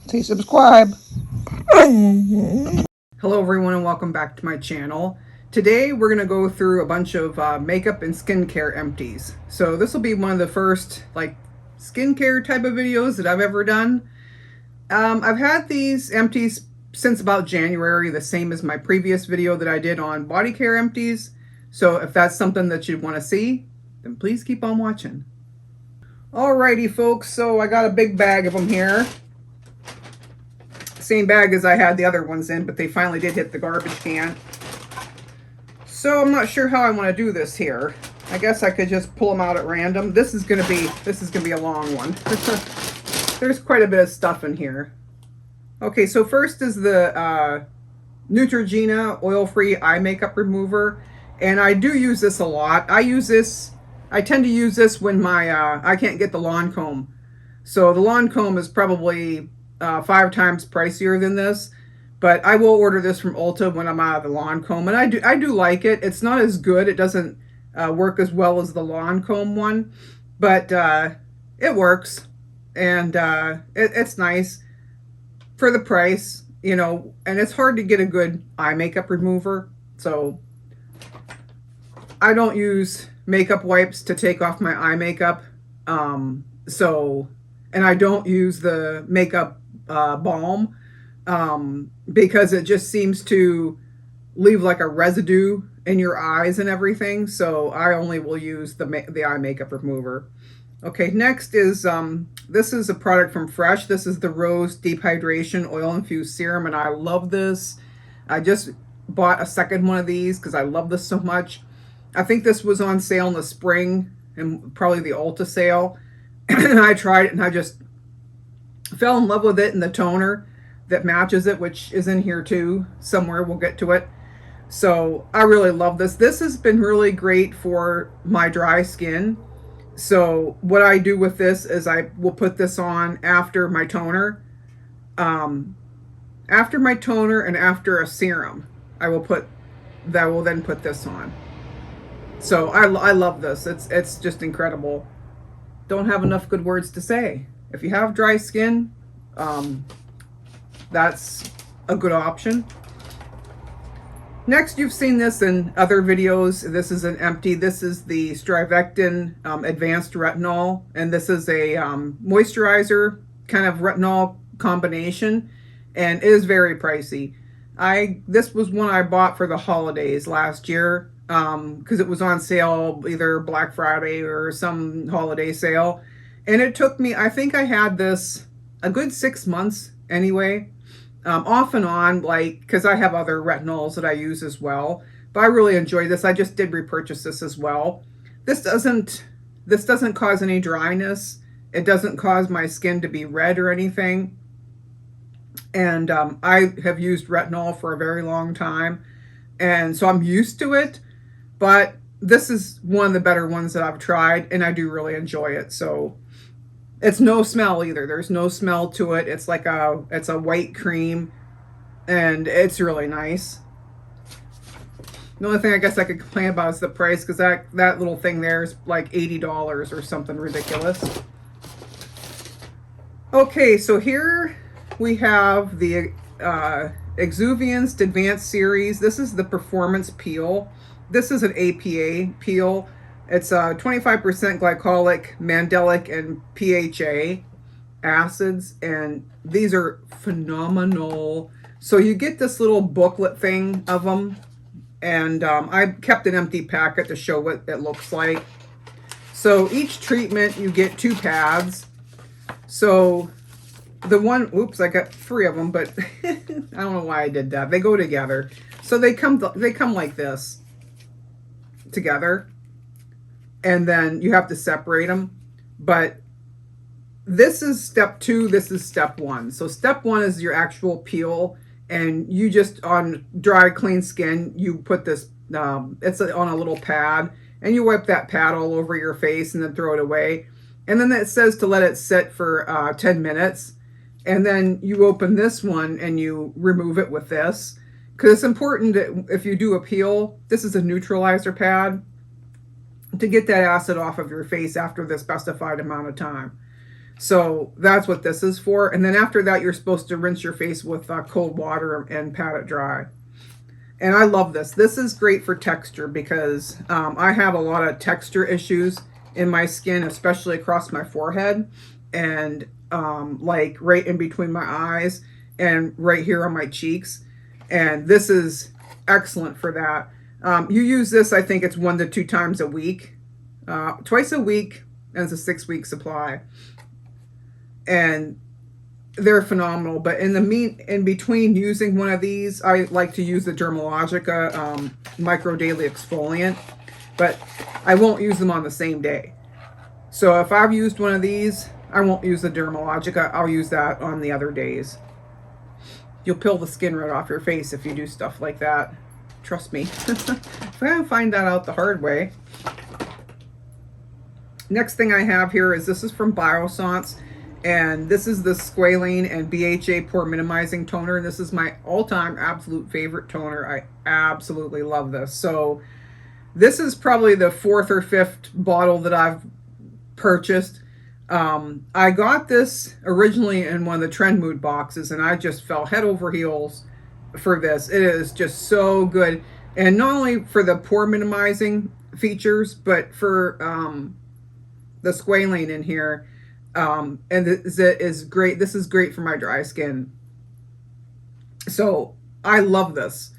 Say subscribe. Hello everyone and welcome back to my channel. Today we're going to go through a bunch of makeup and skincare empties. So this will be one of the first skincare type of videos that I've ever done. I've had these empties since about January, the same as my previous video that I did on body care empties. So if that's something that you want to see, then please keep on watching. Alrighty folks, so I got a big bag of them here. Same bag as I had the other ones in, but they finally did hit the garbage can. So I'm not sure how I want to do this here. I guess I could just pull them out at random. This is gonna be a long one. There's quite a bit of stuff in here. Okay, so first is the Neutrogena oil-free eye makeup remover, and I do use this a lot. I tend to use this when I can't get the lawn comb. So the lawn comb is probably 5 times pricier than this, but I will order this from Ulta when I'm out of the lawn comb, and I do like it. It's not as good. It doesn't work as well as the lawn comb one, but it works, and it's nice for the price, you know, and it's hard to get a good eye makeup remover. So I don't use makeup wipes to take off my eye makeup, and I don't use the makeup balm because it just seems to leave like a residue in your eyes and everything. So I only will use the eye makeup remover. Okay, next is this is a product from Fresh. This is the Rose Deep Hydration Oil Infused Serum, and I love this. I just bought a second one of these because I love this so much. I think this was on sale in the spring and probably the Ulta sale. And I tried it and I just fell in love with it, and the toner that matches it, which is in here too somewhere. We'll get to it. So I really love this. This has been really great for my dry skin. So what I do with this is I will put this on after my toner. After my toner and after a serum, I will then put this on. So I love this. It's just incredible. Don't have enough good words to say. If you have dry skin, that's a good option. Next, you've seen this in other videos. This is an empty. This is the Strivectin Advanced Retinol, and this is a moisturizer kind of retinol combination, and it is very pricey. This was one I bought for the holidays last year because it was on sale, either Black Friday or some holiday sale. And it took me, I think I had this a good 6 months anyway, off and on, like, because I have other retinols that I use as well. But I really enjoy this. I just did repurchase this as well. This doesn't cause any dryness. It doesn't cause my skin to be red or anything. And I have used retinol for a very long time, and so I'm used to it. But this is one of the better ones that I've tried, and I do really enjoy it. So it's no smell either. There's no smell to it. It's like it's a white cream, and it's really nice. The only thing I guess I could complain about is the price, because that little thing there is like $80 or something ridiculous. Okay, so here we have the Exuviance Advanced Series. This is the Performance Peel. This is an APA peel. It's 25% glycolic, mandelic, and PHA acids, and these are phenomenal. So you get this little booklet thing of them, and I kept an empty packet to show what it looks like. So each treatment you get 2 pads. So the one, oops, I got 3 of them, but I don't know why I did that. They go together. So they come like this together, and then you have to separate them. But this is step 2, this is step 1. So step 1 is your actual peel, and you just, on dry clean skin, you put this it's on a little pad, and you wipe that pad all over your face and then throw it away. And then it says to let it sit for 10 minutes, and then you open this one and you remove it with this. Because it's important that if you do a peel, this is a neutralizer pad, to get that acid off of your face after the specified amount of time. So that's what this is for. And then after that, you're supposed to rinse your face with cold water and pat it dry. And I love this. This is great for texture because I have a lot of texture issues in my skin, especially across my forehead and like right in between my eyes and right here on my cheeks. And this is excellent for that. You use this, I think it's 1 to 2 times a week, twice a week, and it's a 6-week supply. And they're phenomenal. But in between using one of these, I like to use the Dermalogica Micro Daily Exfoliant, but I won't use them on the same day. So if I've used one of these, I won't use the Dermalogica. I'll use that on the other days. You'll peel the skin right off your face if you do stuff like that. Trust me. I find that out the hard way. Next thing I have here is this is from Biossance. And this is the Squalane and BHA Pore Minimizing Toner. This is my all-time absolute favorite toner. I absolutely love this. So this is probably the 4th or 5th bottle that I've purchased. I got this originally in one of the Trend Mood boxes, and I just fell head over heels for this. It is just so good. And not only for the pore minimizing features, but for the Squalane in here. And this is great. This is great for my dry skin. So I love this.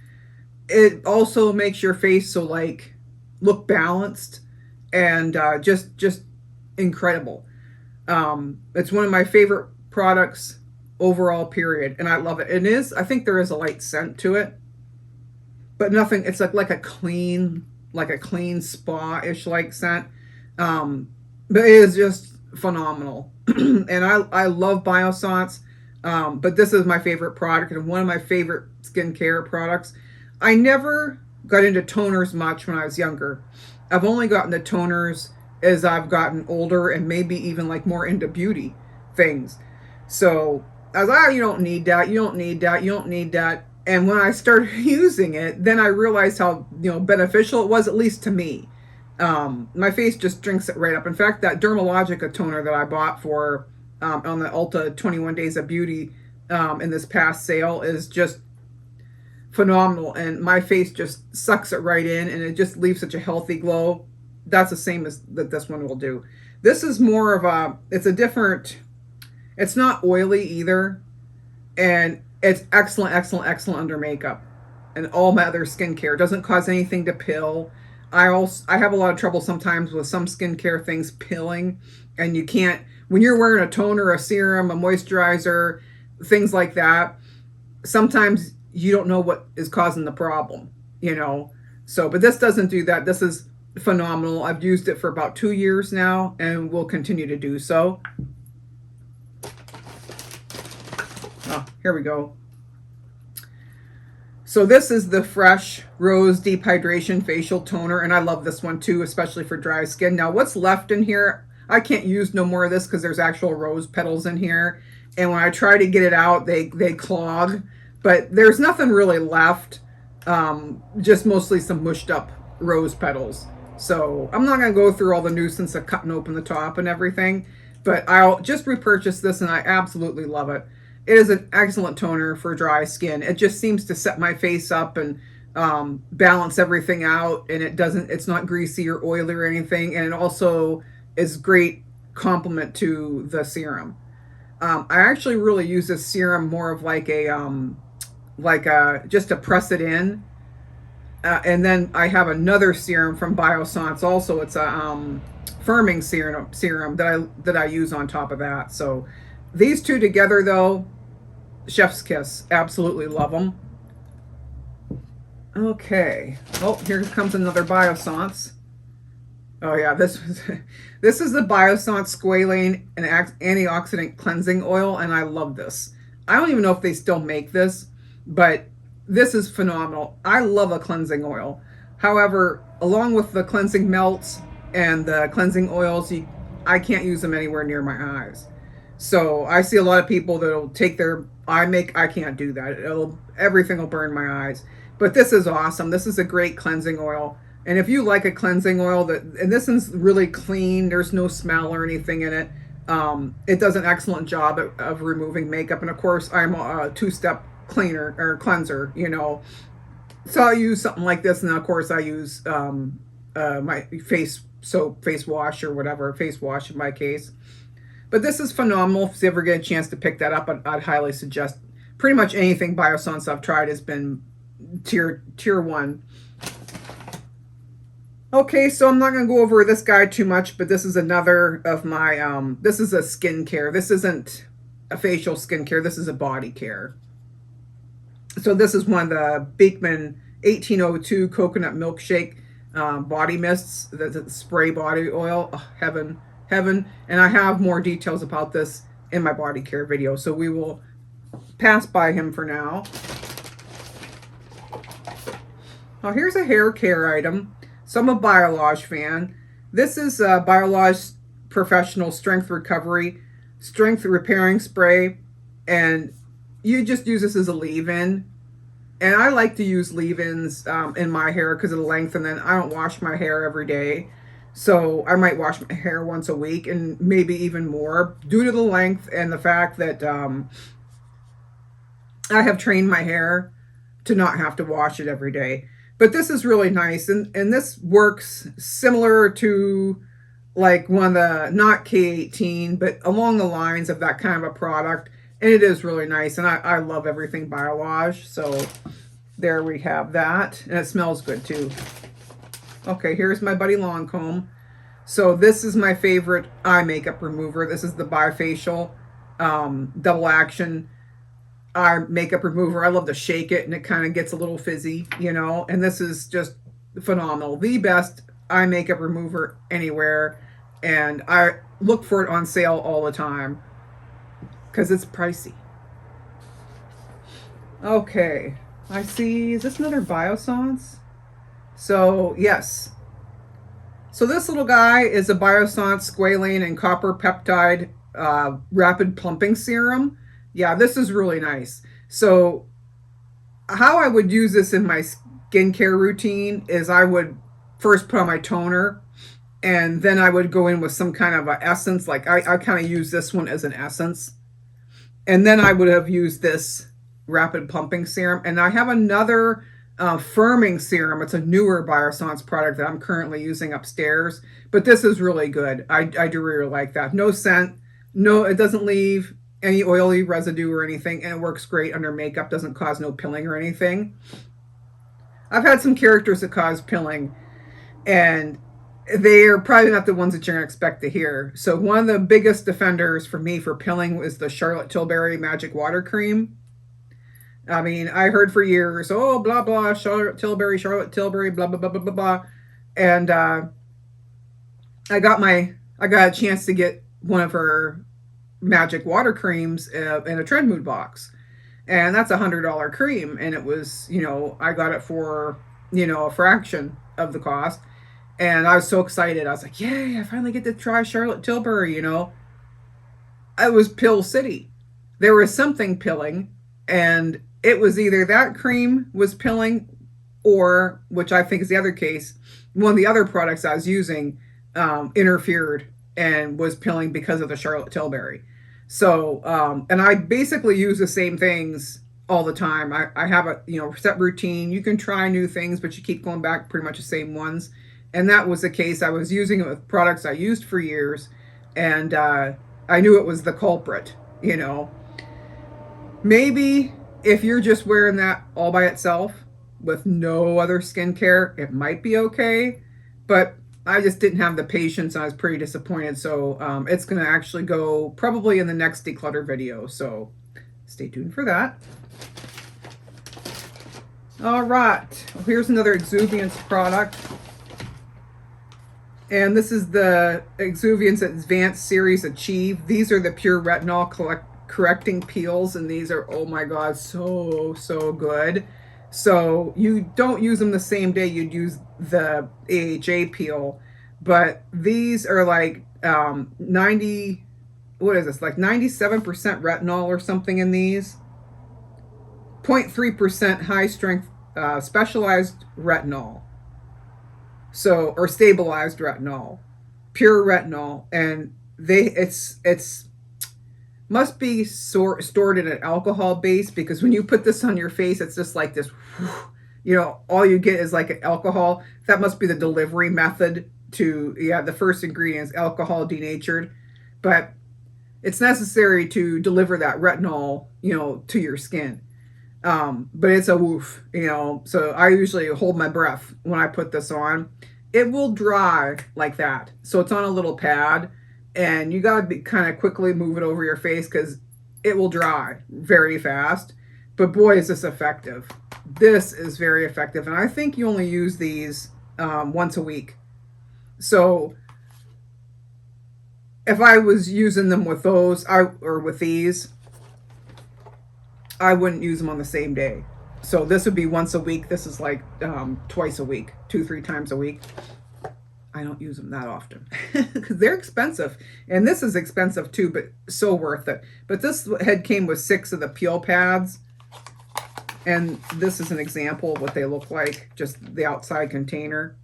It also makes your face so like look balanced and just incredible. It's one of my favorite products overall, period. And I love it. It is, I think there is a light scent to it, but nothing. It's like a clean spa-ish like scent. But it is just phenomenal. And I love Biossance, but this is my favorite product and one of my favorite skincare products. I never got into toners much when I was younger. I've only gotten the toners as I've gotten older and maybe even like more into beauty things. So I was like, oh, you don't need that, you don't need that, you don't need that. And when I started using it, then I realized how beneficial it was, at least to me. My face just drinks it right up. In fact, that Dermalogica toner that I bought for on the Ulta 21 Days of Beauty in this past sale is just phenomenal. And my face just sucks it right in, and it just leaves such a healthy glow. That's the same as that this one will do. This is more of it's not oily either. And it's excellent, excellent, excellent under makeup and all my other skincare. It doesn't cause anything to pill. I have a lot of trouble sometimes with some skincare things pilling, and you can't, when you're wearing a toner, a serum, a moisturizer, things like that, sometimes you don't know what is causing the problem, So, but this doesn't do that. This is phenomenal. I've used it for about 2 years now and will continue to do so. Oh, here we go. So this is the Fresh Rose Deep Hydration Facial Toner, and I love this one too, especially for dry skin. Now, what's left in here, I can't use no more of this because there's actual rose petals in here, and when I try to get it out, they clog, but there's nothing really left, just mostly some mushed up rose petals. So I'm not going to go through all the nuisance of cutting open the top and everything, but I'll just repurchase this, and I absolutely love it. It is an excellent toner for dry skin. It just seems to set my face up and balance everything out, and it's not greasy or oily or anything, and it also is great complement to the serum. I actually really use this serum more of just to press it in, and then I have another serum from Biossance also. It's a firming serum that I use on top of that. So these two together, though, chef's kiss. Absolutely love them. Okay. Oh, here comes another Biossance. Oh yeah, this is the Biossance Squalane and Antioxidant Cleansing Oil, and I love this. I don't even know if they still make this, but this is phenomenal. I love a cleansing oil. However, along with the cleansing melts and the cleansing oils, I can't use them anywhere near my eyes. So I see a lot of people that'll take their eye make. I can't do that. Everything will burn my eyes. But this is awesome. This is a great cleansing oil. And if you like a cleansing oil and this one's really clean, there's no smell or anything in it. It does an excellent job of removing makeup. And of course, I'm a two-step cleaner or cleanser, you know. So I use something like this, and then of course I use my face soap, face wash or whatever, face wash in my case. But this is phenomenal. If you ever get a chance to pick that up, I'd highly suggest. Pretty much anything Biossance I've tried has been tier 1. Okay, so I'm not going to go over this guy too much, but this is another of my, this is a skincare. This isn't a facial skincare. This is a body care. So this is one of the Beekman 1802 Coconut Milkshake body mists. The spray body oil. Oh, heaven, heaven. And I have more details about this in my body care video. So we will pass by him for now. Now here's a hair care item. So I'm a Biolage fan. This is a Biolage Professional Strength Recovery Strength Repairing Spray. And you just use this as a leave-in. And I like to use leave-ins in my hair because of the length. And then I don't wash my hair every day. So I might wash my hair once a week and maybe even more due to the length and the fact that I have trained my hair to not have to wash it every day. But this is really nice. And this works similar to like one of the, not K18, but along the lines of that kind of a product. And it is really nice. And I love everything Biolage. So there we have that. And it smells good too. Okay, here's my Buddy Lancome. So this is my favorite eye makeup remover. This is the bifacial double action eye makeup remover. I love to shake it and it kind of gets a little fizzy, you know. And this is just phenomenal. The best eye makeup remover anywhere. And I look for it on sale all the time because it's pricey. Okay, I see. Is this another Biossance? So yes. So this little guy is a Biossance squalane and copper peptide rapid plumping serum. Yeah, this is really nice. So how I would use this in my skincare routine is I would first put on my toner and then I would go in with some kind of an essence. Like I kind of use this one as an essence. And then I would have used this rapid plumping serum. And I have another firming serum. It's a newer Biossance product that I'm currently using upstairs. But this is really good. I do really like that. No scent. No, it doesn't leave any oily residue or anything. And it works great under makeup. Doesn't cause no pilling or anything. I've had some characters that cause pilling. And they are probably not the ones that you're going to expect to hear. So one of the biggest defenders for me for pilling was the Charlotte Tilbury Magic Water Cream. I mean, I heard for years, oh, blah, blah, Charlotte Tilbury, blah, blah, blah, blah, blah, blah. And I got a chance to get one of her magic water creams in a Trend Mood box. And that's $100 cream. And it was, you know, I got it for, you know, a fraction of the cost. And I was so excited. I was like, yay, I finally get to try Charlotte Tilbury, you know. It was Pill City. There was something pilling. And it was either that cream was pilling or, which I think is the other case, one of the other products I was using interfered and was pilling because of the Charlotte Tilbury. So, and I basically use the same things all the time. I have a, you know, set routine. You can try new things, but you keep going back pretty much the same ones. And that was the case. I was using it with products I used for years, and I knew it was the culprit, you know. Maybe if you're just wearing that all by itself with no other skincare, it might be okay. But I just didn't have the patience. I was pretty disappointed. So it's going to actually go probably in the next declutter video. So stay tuned for that. All right. Well, here's another Exuviance product. And this is the Exuviance Advanced Series Achieve. These are the pure retinol correcting peels. And these are, oh my God, so good. So you don't use them the same day you'd use the AHA peel. But these are like 90, what is this? Like 97% retinol or something in these. 0.3% high strength specialized retinol. So, or stabilized retinol, pure retinol, and it's must be stored in an alcohol base, because when you put this on your face, it's just like this, you know, all you get is like alcohol. That must be the delivery method to, yeah, the first ingredient is alcohol denatured, but it's necessary to deliver that retinol, you know, to your skin. But it's a woof, you know, so I usually hold my breath when I put this on. It will dry like that. So it's on a little pad, and you got to be kind of quickly move it over your face because it will dry very fast. But boy, is this effective. This is very effective. And I think you only use these once a week. So if I was using them with those, or with these, I wouldn't use them on the same day. So this would be once a week. This is like twice a week, 2-3 times a week. I don't use them that often because they're expensive. And this is expensive too, but so worth it. But this head came with 6 of the peel pads. And this is an example of what they look like, just the outside container.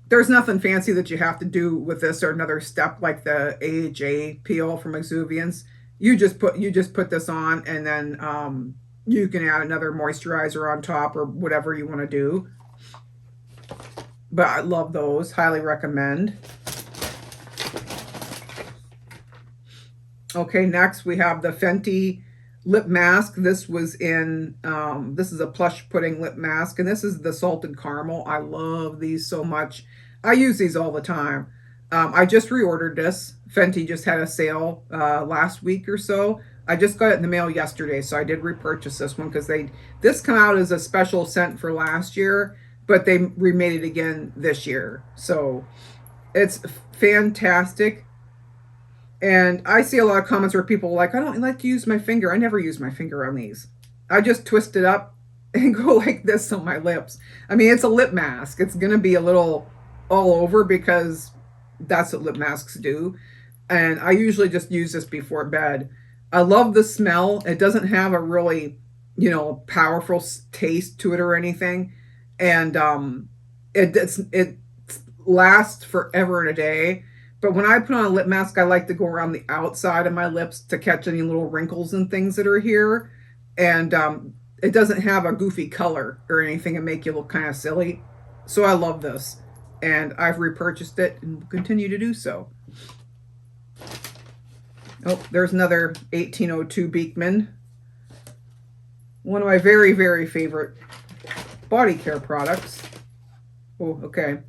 There's nothing fancy that you have to do with this or another step like the AHA peel from Exuviance. You just put this on, and then you can add another moisturizer on top or whatever you want to do. But I love those. Highly recommend. Okay, next we have the Fenty lip mask. This was in, this is a plush pudding lip mask, and this is the salted caramel. I love these so much. I use these all the time. I just reordered this. Fenty just had a sale last week or so. I just got it in the mail yesterday, so I did repurchase this one because this come out as a special scent for last year, but they remade it again this year. So it's fantastic. And I see a lot of comments where people are like, I don't like to use my finger. I never use my finger on these. I just twist it up and go like this on my lips. I mean, it's a lip mask. It's going to be a little all over because that's what lip masks do. And I usually just use this before bed. I love the smell. It doesn't have a really, you know, powerful taste to it or anything. And it lasts forever and a day. But when I put on a lip mask, I like to go around the outside of my lips to catch any little wrinkles and things that are here. And it doesn't have a goofy color or anything and make you look kind of silly. So I love this. And I've repurchased it and will continue to do so. Oh, there's another 1802 Beekman. One of my very, very favorite body care products. Oh, okay.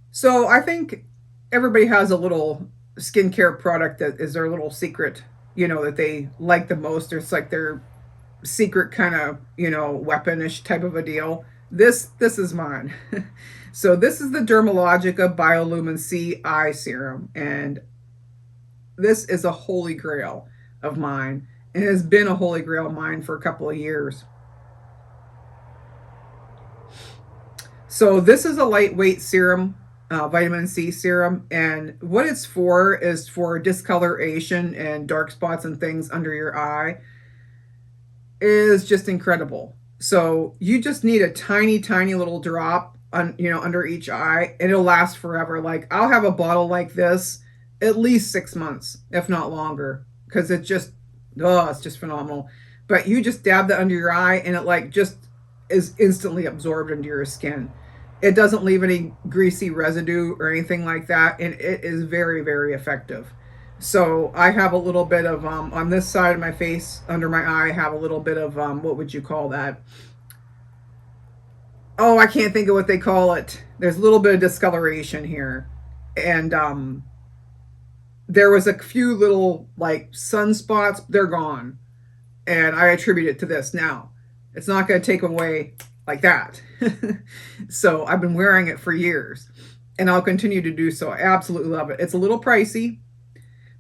So I think everybody has a little skincare product that is their little secret, you know, that they like the most. It's like their secret kind of, you know, weaponish type of a deal. This is mine. So this is the Dermalogica Biolumin C Eye Serum. And this is a holy grail of mine. And it has been a holy grail of mine for a couple of years. So this is a lightweight serum, vitamin C serum. And what it's for is for discoloration and dark spots and things under your eye. It is just incredible. So you just need a tiny, tiny little drop on, you know, under each eye, and it'll last forever. Like I'll have a bottle like this at least 6 months, if not longer, because it's just phenomenal. But you just dab that under your eye, and it like just is instantly absorbed into your skin. It doesn't leave any greasy residue or anything like that, and it is very, very effective. So I have a little bit of, on this side of my face, under my eye, I have a little bit of, what would you call that? Oh, I can't think of what they call it. There's a little bit of discoloration here. And there was a few little, like, sunspots. They're gone. And I attribute it to this. Now, it's not going to take away like that. So I've been wearing it for years. And I'll continue to do so. I absolutely love it. It's a little pricey,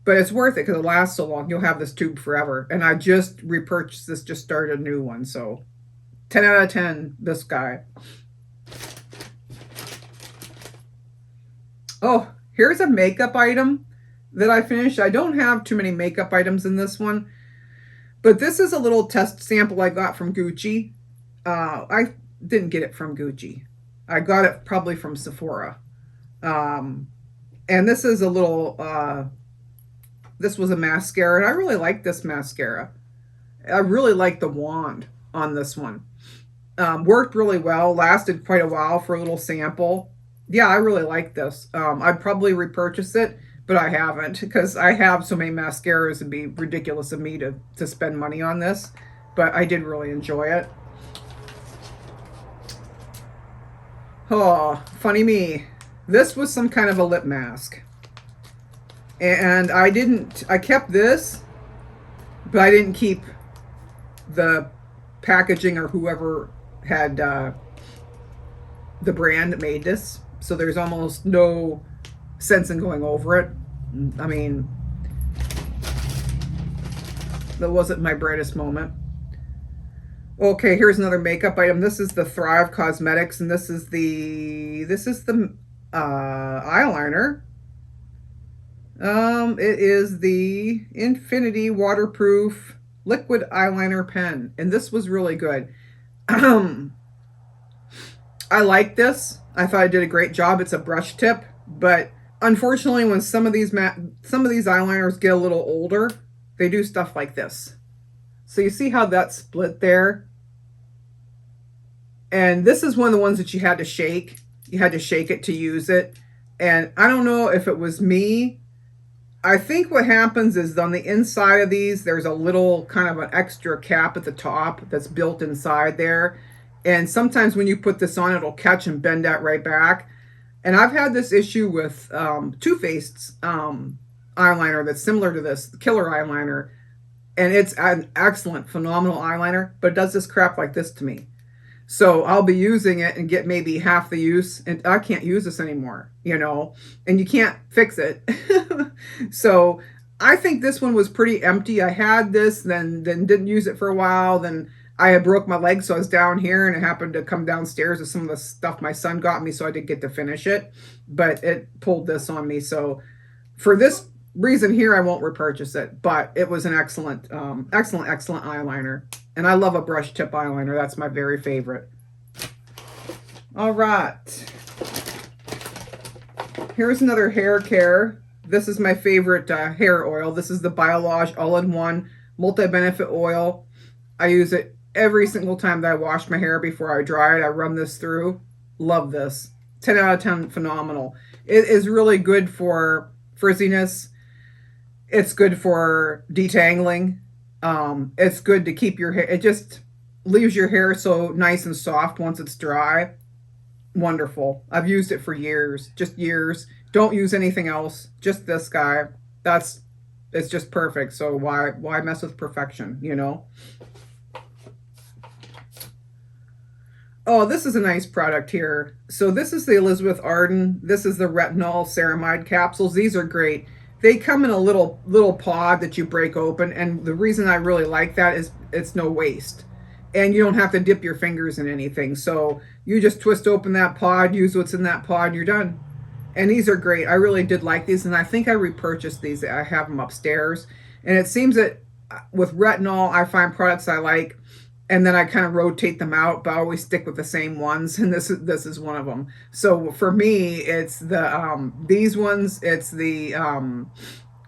but it's worth it because it lasts so long. You'll have this tube forever. And I just repurchased this, just started a new one. So 10 out of 10, this guy. Oh, here's a makeup item that I finished. I don't have too many makeup items in this one. But this is a little test sample I got from Gucci. I didn't get it from Gucci. I got it probably from Sephora. And this is a little, this was a mascara, and I really like this mascara. I really like the wand on this one. Worked really well, lasted quite a while for a little sample. Yeah, I really like this. I'd probably repurchase it, but I haven't because I have so many mascaras. It'd be ridiculous of me to spend money on this, but I did really enjoy it. Oh, funny me. This was some kind of a lip mask. And I kept this, but I didn't keep the packaging or whoever had the brand that made this. So there's almost no sense in going over it. I mean, that wasn't my brightest moment. Okay, here's another makeup item. This is the Thrive Cosmetics, and this is the eyeliner. It is the Infinity Waterproof Liquid Eyeliner Pen, and this was really good. I like this. I thought I did a great job. It's a brush tip, but unfortunately, when some of these eyeliners get a little older, they do stuff like this. So you see how that's split there? And this is one of the ones that you had to shake. You had to shake it to use it. And I don't know if it was me. I think what happens is on the inside of these, there's a little kind of an extra cap at the top that's built inside there. And sometimes when you put this on, it'll catch and bend that right back. And I've had this issue with Too Faced's eyeliner that's similar to this, the Killer eyeliner. And it's an excellent, phenomenal eyeliner, but it does this crap like this to me. So I'll be using it and get maybe half the use, and I can't use this anymore, you know, and you can't fix it. So I think this one was pretty empty. I had this, then didn't use it for a while. Then I had broke my leg, so I was down here, and it happened to come downstairs with some of the stuff my son got me, so I didn't get to finish it. But it pulled this on me. So for this reason here, I won't repurchase it. But it was an excellent eyeliner. And I love a brush tip eyeliner. That's my very favorite. All right. Here's another hair care. This is my favorite hair oil. This is the Biolage All-in-One Multi-Benefit Oil. I use it every single time that I wash my hair before I dry it. I run this through. Love this. 10 out of 10, phenomenal. It is really good for frizziness. It's good for detangling. It's good to keep your hair. It just leaves your hair so nice and soft once it's dry. Wonderful. I've used it for years, just years. Don't use anything else. Just this guy. It's just perfect. So why mess with perfection, you know? Oh, this is a nice product here. So this is the Elizabeth Arden. This is the retinol ceramide capsules. These are great. They come in a little pod that you break open, and the reason I really like that is it's no waste. And you don't have to dip your fingers in anything. So you just twist open that pod, use what's in that pod, and you're done. And these are great. I really did like these, and I think I repurchased these. I have them upstairs. And it seems that with retinol, I find products I like, and then I kind of rotate them out, but I always stick with the same ones, and this is one of them. So for me, it's the these ones. It's the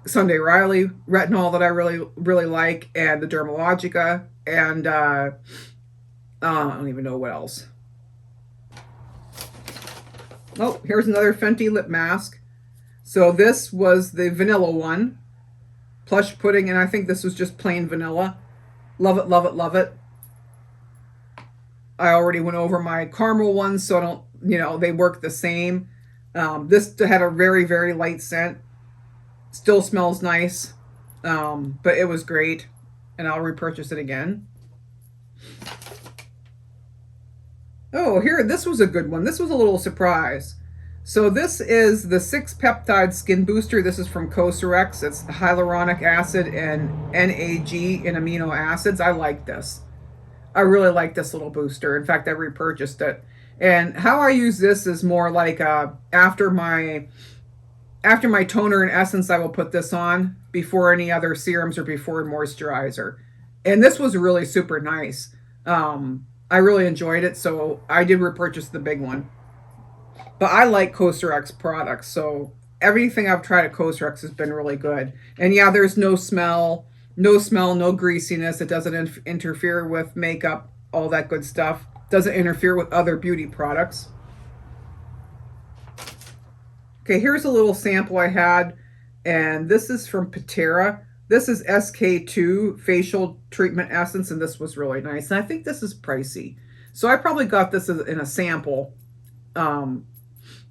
Sunday Riley retinol that I really like, and the Dermalogica, and I don't even know what else. Oh, here's another Fenty lip mask. So this was the vanilla one, plush pudding, and I think this was just plain vanilla. Love it, love it, love it. I already went over my caramel ones, so I don't, you know, they work the same. This had a very, very light scent. Still smells nice, but it was great, and I'll repurchase it again. Oh, here, this was a good one. This was a little surprise. So this is the 6-peptide skin booster. This is from Cosrx. It's hyaluronic acid and NAG in amino acids. I like this. I really like this little booster. In fact, I repurchased it. And how I use this is more like after my toner and essence, I will put this on before any other serums or before moisturizer. And this was really super nice. I really enjoyed it, so I did repurchase the big one. But I like Coaster X products, so everything I've tried at Coaster X has been really good. And yeah, there's no smell, no greasiness. It doesn't interfere with makeup, all that good stuff. Doesn't interfere with other beauty products. Okay, here's a little sample I had, and this is from Patera. This is SK2 Facial Treatment Essence, and this was really nice. And I think this is pricey. So I probably got this in a sample from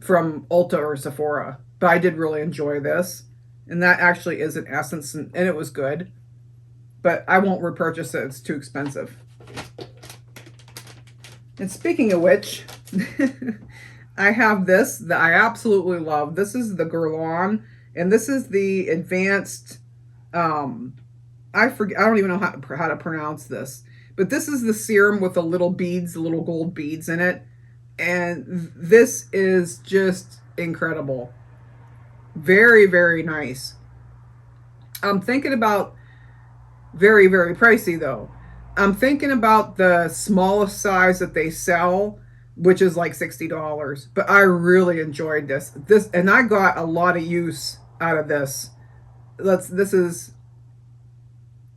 Ulta or Sephora. But I did really enjoy this. And that actually is an essence, and it was good. But I won't repurchase it. It's too expensive. And speaking of which, I have this that I absolutely love. This is the Guerlain, and this is the advanced, I don't even know how to pronounce this, but this is the serum with the little beads, the little gold beads in it. And this is just incredible. Very, very nice. I'm thinking about very, very pricey though. I'm thinking about the smallest size that they sell, which is like $60. But I really enjoyed this. And I got a lot of use out of this. This is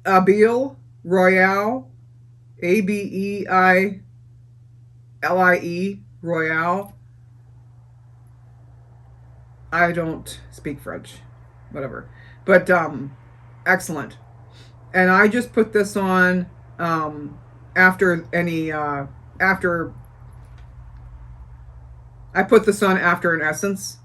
Abele Royale, Abelie Royale. I don't speak French, whatever. But excellent. And I just put this on after I put this on after an essence,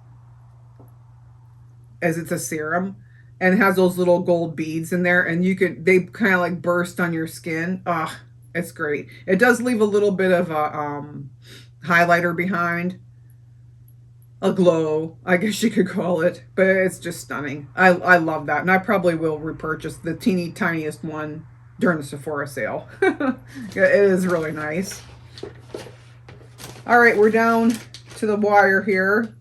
as it's a serum, and it has those little gold beads in there, and they kind of like burst on your skin. Ah, it's great. It does leave a little bit of a highlighter behind, a glow, I guess you could call it, but it's just stunning. I love that, and I probably will repurchase the teeny tiniest one during the Sephora sale. It is really nice. All right, we're down to the wire here.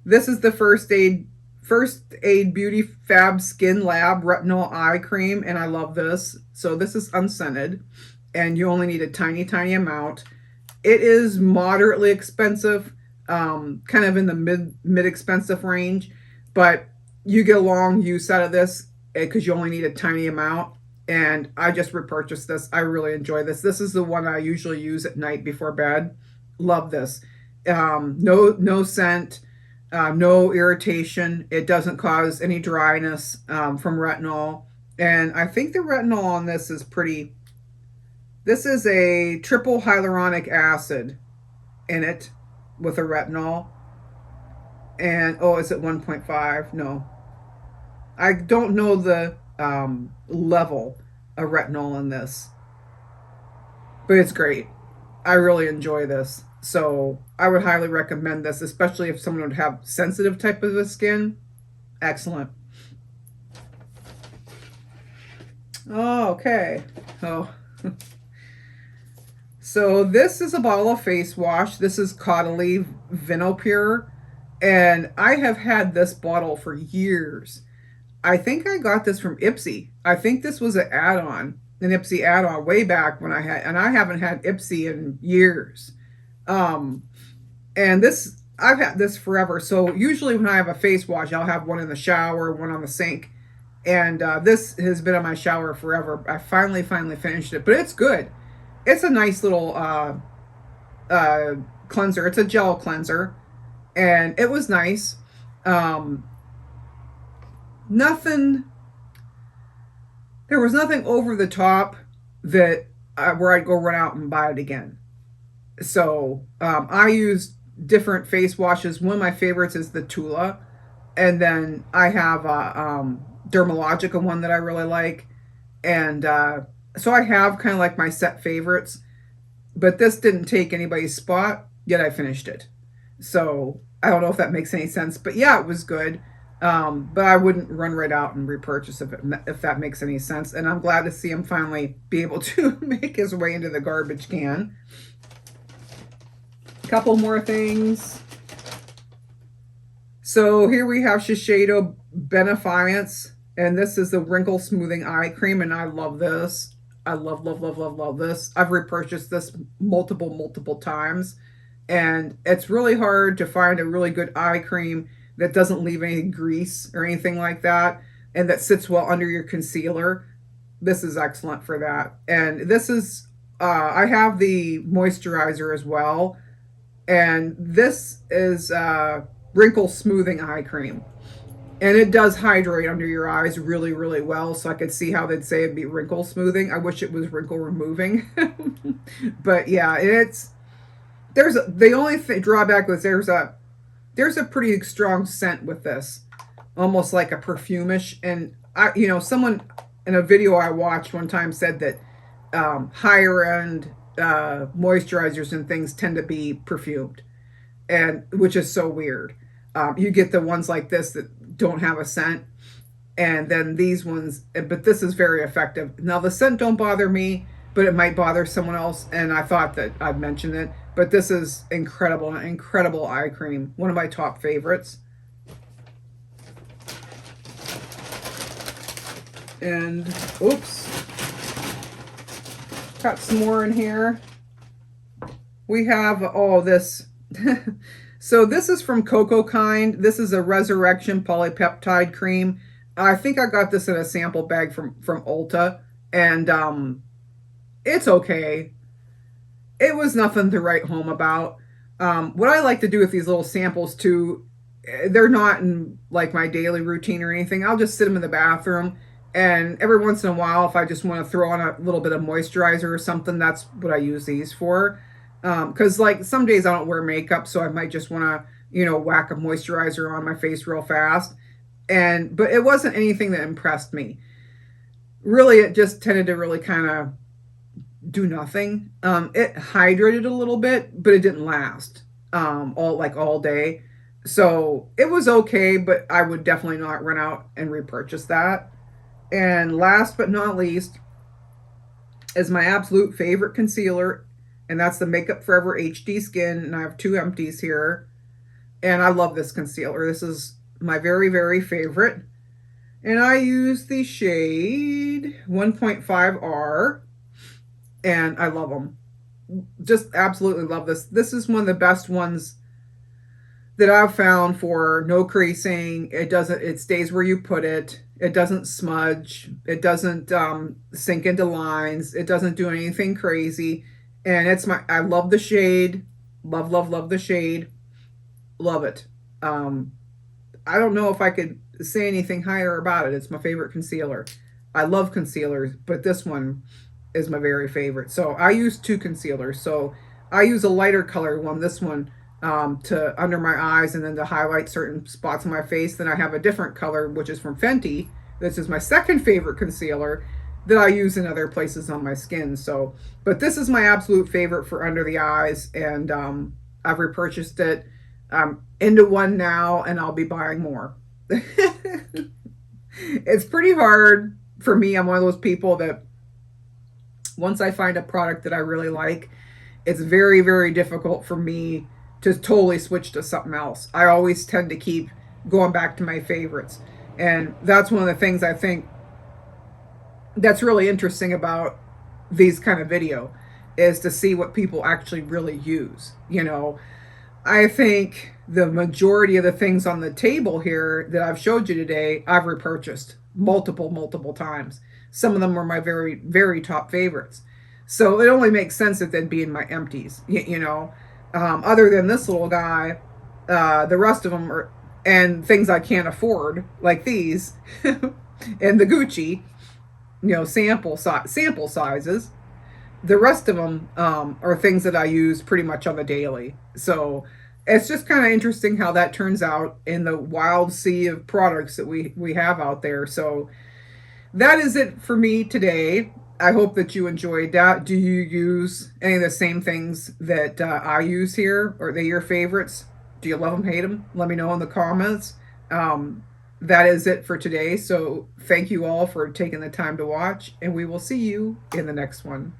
This is the First Aid Beauty Fab Skin Lab Retinol Eye Cream, and I love this. So this is unscented, and you only need a tiny, tiny amount. It is moderately expensive, kind of in the mid expensive range, but you get a long use out of this because you only need a tiny amount. And I just repurchased this. I really enjoy this. This is the one I usually use at night before bed. Love this. No scent, no irritation. It doesn't cause any dryness from retinol. And I think the retinol on this is pretty. This is a triple hyaluronic acid in it with a retinol. And oh, is it 1.5? No, I don't know the level of retinol in this, but it's great. I really enjoy this, so I would highly recommend this, especially if someone would have sensitive type of the skin. Excellent. Oh, okay. Oh. So this is a bottle of face wash. This is Caudalie Vinopure, and I have had this bottle for years. I think I got this from Ipsy. I think this was an Ipsy add-on way back when I haven't had Ipsy in years. And I've had this forever. So usually when I have a face wash, I'll have one in the shower, one on the sink. And this has been in my shower forever. I finally finished it, but it's good. It's a nice little cleanser. It's a gel cleanser, and it was nice. There was nothing over the top that where I'd go run out and buy it again. So I used different face washes. One of my favorites is the Tula, and then I have a Dermalogica one that I really like, and so I have kind of like my set favorites. But this didn't take anybody's spot, yet I finished it. So I don't know if that makes any sense, but yeah, it was good. But I wouldn't run right out and repurchase if that makes any sense. And I'm glad to see him finally be able to make his way into the garbage can. A couple more things. So here we have Shiseido Benefiance, and this is the wrinkle smoothing eye cream, and I love this. I love this. I've repurchased this multiple times, And it's really hard to find a really good eye cream that doesn't leave any grease or anything like that, and that sits well under your concealer. This is excellent for that. And this is, I have the moisturizer as well. And this is wrinkle smoothing eye cream. And it does hydrate under your eyes really, really well. So I could see how they'd say it'd be wrinkle smoothing. I wish it was wrinkle removing. But yeah, the only drawback was there's a pretty strong scent with this, almost like a perfumish. And someone in a video I watched one time said that higher end moisturizers and things tend to be perfumed, and which is so weird. You get the ones like this that don't have a scent, and then these ones, but this is very effective. Now the scent don't bother me, but it might bother someone else, and I thought that I'd mention it. But this is incredible, an incredible eye cream. One of my top favorites. And, oops. Got some more in here. We have, this. So this is from Cocoa Kind. This is a Resurrection Polypeptide Cream. I think I got this in a sample bag from Ulta. And it's okay. It was nothing to write home about. What I like to do with these little samples too, they're not in like my daily routine or anything. I'll just sit them in the bathroom, and every once in a while, if I just want to throw on a little bit of moisturizer or something, that's what I use these for. Because like some days I don't wear makeup, so I might just want to, whack a moisturizer on my face real fast. But it wasn't anything that impressed me. Really, it just tended to really kind of do nothing. It hydrated a little bit, but it didn't last all day. So it was okay, but I would definitely not run out and repurchase that. And last but not least is my absolute favorite concealer, and that's the Makeup Forever HD Skin, and I have 2 empties here. And I love this concealer. This is my very, very favorite. And I use the shade 1.5R. And I love them. Just absolutely love this. This is one of the best ones that I've found for no creasing. It stays where you put it. It doesn't smudge. It doesn't sink into lines. It doesn't do anything crazy. And I love the shade. Love, love, love the shade. Love it. I don't know if I could say anything higher about it. It's my favorite concealer. I love concealers, but this one is my very favorite. So I use 2 concealers. So I use a lighter color one, this one, to under my eyes and then to highlight certain spots on my face. Then I have a different color, which is from Fenty. This is my second favorite concealer that I use in other places on my skin. So, but this is my absolute favorite for under the eyes, and I've repurchased it. I'm into one now, and I'll be buying more. It's pretty hard for me. I'm one of those people that once I find a product that I really like, it's very, very difficult for me to totally switch to something else. I always tend to keep going back to my favorites. And that's one of the things I think that's really interesting about these kind of video, is to see what people actually really use. I think the majority of the things on the table here that I've showed you today, I've repurchased multiple times. Some of them were my very, very top favorites. So it only makes sense that they'd be in my empties, other than this little guy, the rest of them are, and things I can't afford, like these, and the Gucci, sample sizes. The rest of them are things that I use pretty much on the daily. So it's just kind of interesting how that turns out in the wild sea of products that we have out there. So that is it for me today. I hope that you enjoyed that. Do you use any of the same things that I use here? Are they your favorites? Do you love them, hate them? Let me know in the comments. That is it for today. So thank you all for taking the time to watch, and we will see you in the next one.